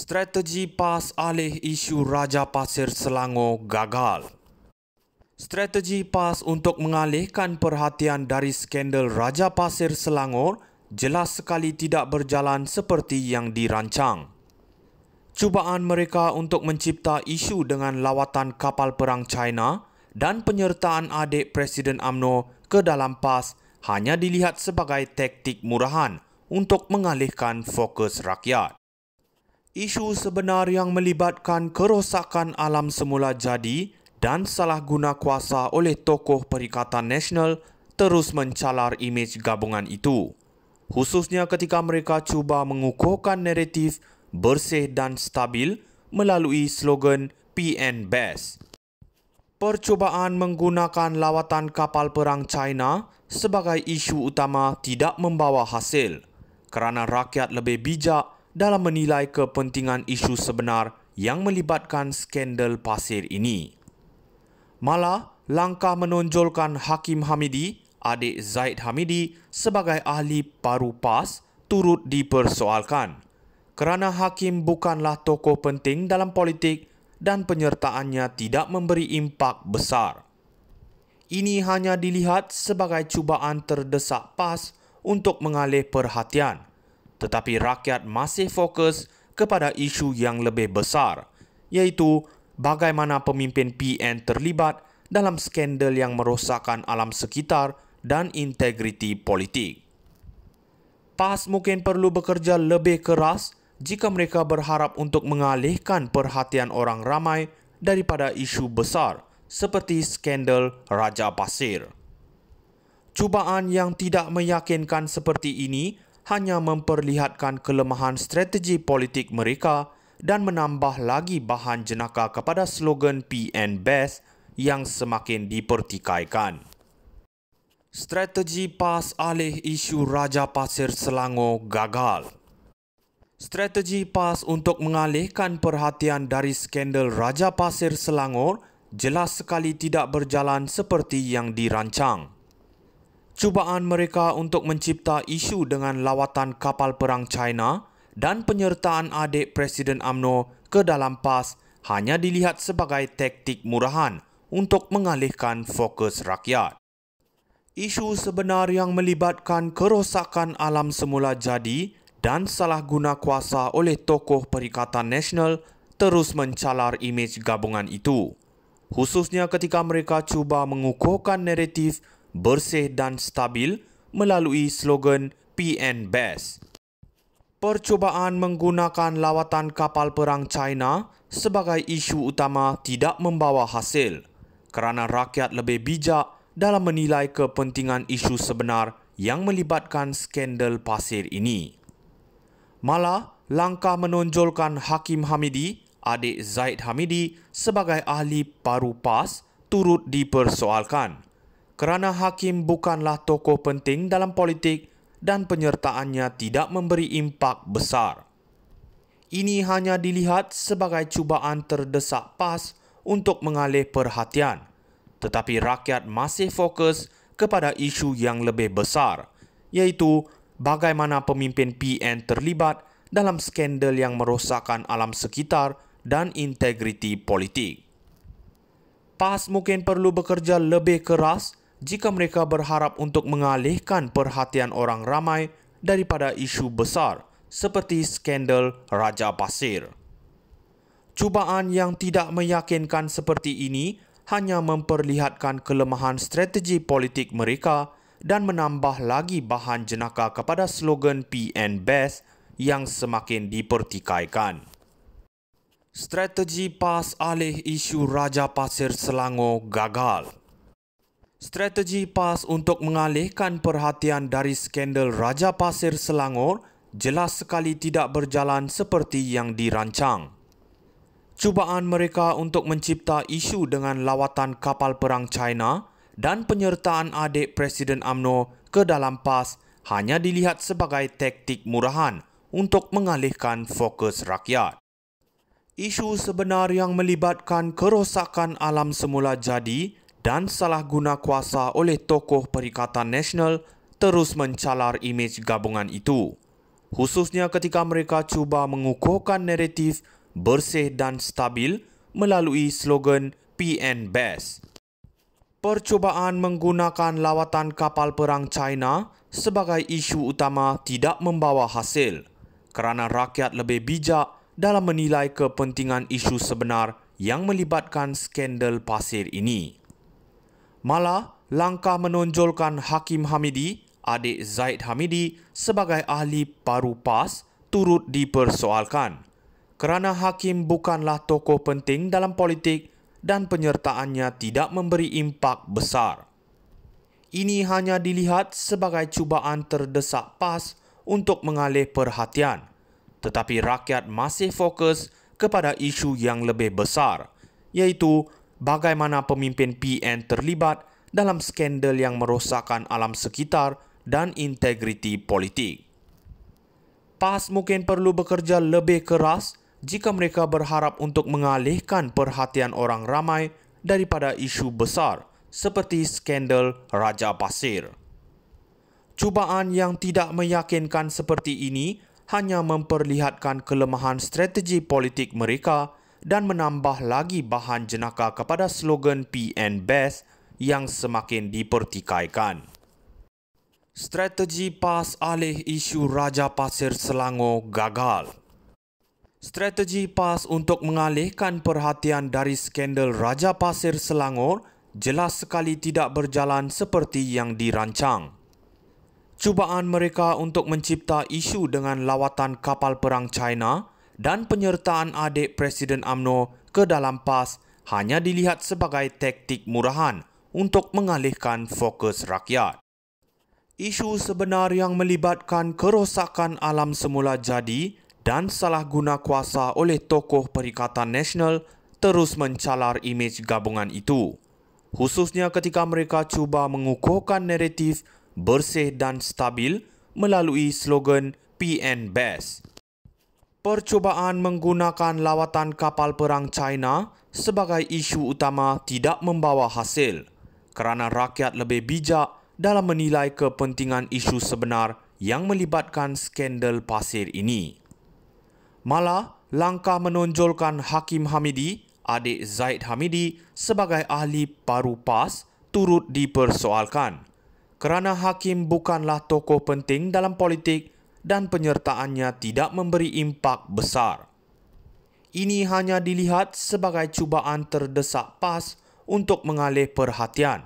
Strategi PAS alih isu Raja Pasir Selangor gagal. Strategi PAS untuk mengalihkan perhatian dari skandal Raja Pasir Selangor jelas sekali tidak berjalan seperti yang dirancang. Cubaan mereka untuk mencipta isu dengan lawatan kapal perang China dan penyertaan adik Presiden UMNO ke dalam PAS hanya dilihat sebagai taktik murahan untuk mengalihkan fokus rakyat. Isu sebenar yang melibatkan kerosakan alam semula jadi dan salah guna kuasa oleh tokoh Perikatan Nasional terus mencalar imej gabungan itu, khususnya ketika mereka cuba mengukuhkan naratif bersih dan stabil melalui slogan PN Best. Percubaan menggunakan lawatan kapal perang China sebagai isu utama tidak membawa hasil kerana rakyat lebih bijak dalam menilai kepentingan isu sebenar yang melibatkan skandal pasir ini. Malah, langkah menonjolkan Hakim Hamidi, adik Zaid Hamidi sebagai ahli baru PAS turut dipersoalkan kerana Hakim bukanlah tokoh penting dalam politik dan penyertaannya tidak memberi impak besar. Ini hanya dilihat sebagai cubaan terdesak PAS untuk mengalih perhatian, tetapi rakyat masih fokus kepada isu yang lebih besar, iaitu bagaimana pemimpin PN terlibat dalam skandal yang merosakkan alam sekitar dan integriti politik. PAS mungkin perlu bekerja lebih keras jika mereka berharap untuk mengalihkan perhatian orang ramai daripada isu besar seperti skandal Raja Pasir. Cubaan yang tidak meyakinkan seperti ini hanya memperlihatkan kelemahan strategi politik mereka dan menambah lagi bahan jenaka kepada slogan PN Best yang semakin dipertikaikan. Strategi PAS alih isu Raja Pasir Selangor gagal. Strategi PAS untuk mengalihkan perhatian dari skandal Raja Pasir Selangor jelas sekali tidak berjalan seperti yang dirancang. Cubaan mereka untuk mencipta isu dengan lawatan kapal perang China dan penyertaan adik Presiden UMNO ke dalam PAS hanya dilihat sebagai taktik murahan untuk mengalihkan fokus rakyat. Isu sebenar yang melibatkan kerosakan alam semula jadi dan salah guna kuasa oleh tokoh Perikatan Nasional terus mencalar imej gabungan itu, khususnya ketika mereka cuba mengukuhkan naratif bersih dan stabil melalui slogan PN Best. Percubaan menggunakan lawatan kapal perang China sebagai isu utama tidak membawa hasil kerana rakyat lebih bijak dalam menilai kepentingan isu sebenar yang melibatkan skandal pasir ini. Malah, langkah menonjolkan Hakim Hamidi, adik Zaid Hamidi sebagai ahli baru PAS turut dipersoalkan kerana Hakim bukanlah tokoh penting dalam politik dan penyertaannya tidak memberi impak besar. Ini hanya dilihat sebagai cubaan terdesak PAS untuk mengalih perhatian, tetapi rakyat masih fokus kepada isu yang lebih besar, iaitu bagaimana pemimpin PN terlibat dalam skandal yang merosakkan alam sekitar dan integriti politik. PAS mungkin perlu bekerja lebih keras jika mereka berharap untuk mengalihkan perhatian orang ramai daripada isu besar seperti skandal Raja Pasir. Cubaan yang tidak meyakinkan seperti ini hanya memperlihatkan kelemahan strategi politik mereka dan menambah lagi bahan jenaka kepada slogan PN Best yang semakin dipertikaikan. Strategi PAS alih isu Raja Pasir Selangor gagal. Strategi PAS untuk mengalihkan perhatian dari skandal Raja Pasir Selangor jelas sekali tidak berjalan seperti yang dirancang. Cubaan mereka untuk mencipta isu dengan lawatan kapal perang China dan penyertaan adik Presiden UMNO ke dalam PAS hanya dilihat sebagai taktik murahan untuk mengalihkan fokus rakyat. Isu sebenar yang melibatkan kerosakan alam semula jadi dan salah guna kuasa oleh tokoh Perikatan Nasional terus mencalar imej gabungan itu, khususnya ketika mereka cuba mengukuhkan naratif bersih dan stabil melalui slogan PN Best. Percubaan menggunakan lawatan kapal perang China sebagai isu utama tidak membawa hasil kerana rakyat lebih bijak dalam menilai kepentingan isu sebenar yang melibatkan skandal pasir ini. Malah, langkah menonjolkan Hakim Hamidi, adik Zaid Hamidi, sebagai ahli paru PAS turut dipersoalkan kerana Hakim bukanlah tokoh penting dalam politik dan penyertaannya tidak memberi impak besar. Ini hanya dilihat sebagai cubaan terdesak PAS untuk mengalih perhatian, tetapi rakyat masih fokus kepada isu yang lebih besar, iaitu bagaimana pemimpin PN terlibat dalam skandal yang merosakkan alam sekitar dan integriti politik. PAS mungkin perlu bekerja lebih keras jika mereka berharap untuk mengalihkan perhatian orang ramai daripada isu besar seperti skandal Raja Pasir. Cubaan yang tidak meyakinkan seperti ini hanya memperlihatkan kelemahan strategi politik mereka dan menambah lagi bahan jenaka kepada slogan PN Best yang semakin dipertikaikan. Strategi PAS alih isu Raja Pasir Selangor gagal. Strategi PAS untuk mengalihkan perhatian dari skandal Raja Pasir Selangor jelas sekali tidak berjalan seperti yang dirancang. Cubaan mereka untuk mencipta isu dengan lawatan kapal perang China dan penyertaan adik Presiden UMNO ke dalam PAS hanya dilihat sebagai taktik murahan untuk mengalihkan fokus rakyat. Isu sebenar yang melibatkan kerosakan alam semula jadi dan salah guna kuasa oleh tokoh Perikatan Nasional terus mencalar imej gabungan itu, khususnya ketika mereka cuba mengukuhkan naratif bersih dan stabil melalui slogan PN Best. Percubaan menggunakan lawatan kapal perang China sebagai isu utama tidak membawa hasil kerana rakyat lebih bijak dalam menilai kepentingan isu sebenar yang melibatkan skandal pasir ini. Malah, langkah menonjolkan Hakim Hamidi, adik Zaid Hamidi, sebagai ahli paru PAS turut dipersoalkan kerana Hakim bukanlah tokoh penting dalam politik dan penyertaannya tidak memberi impak besar. Ini hanya dilihat sebagai cubaan terdesak PAS untuk mengalih perhatian,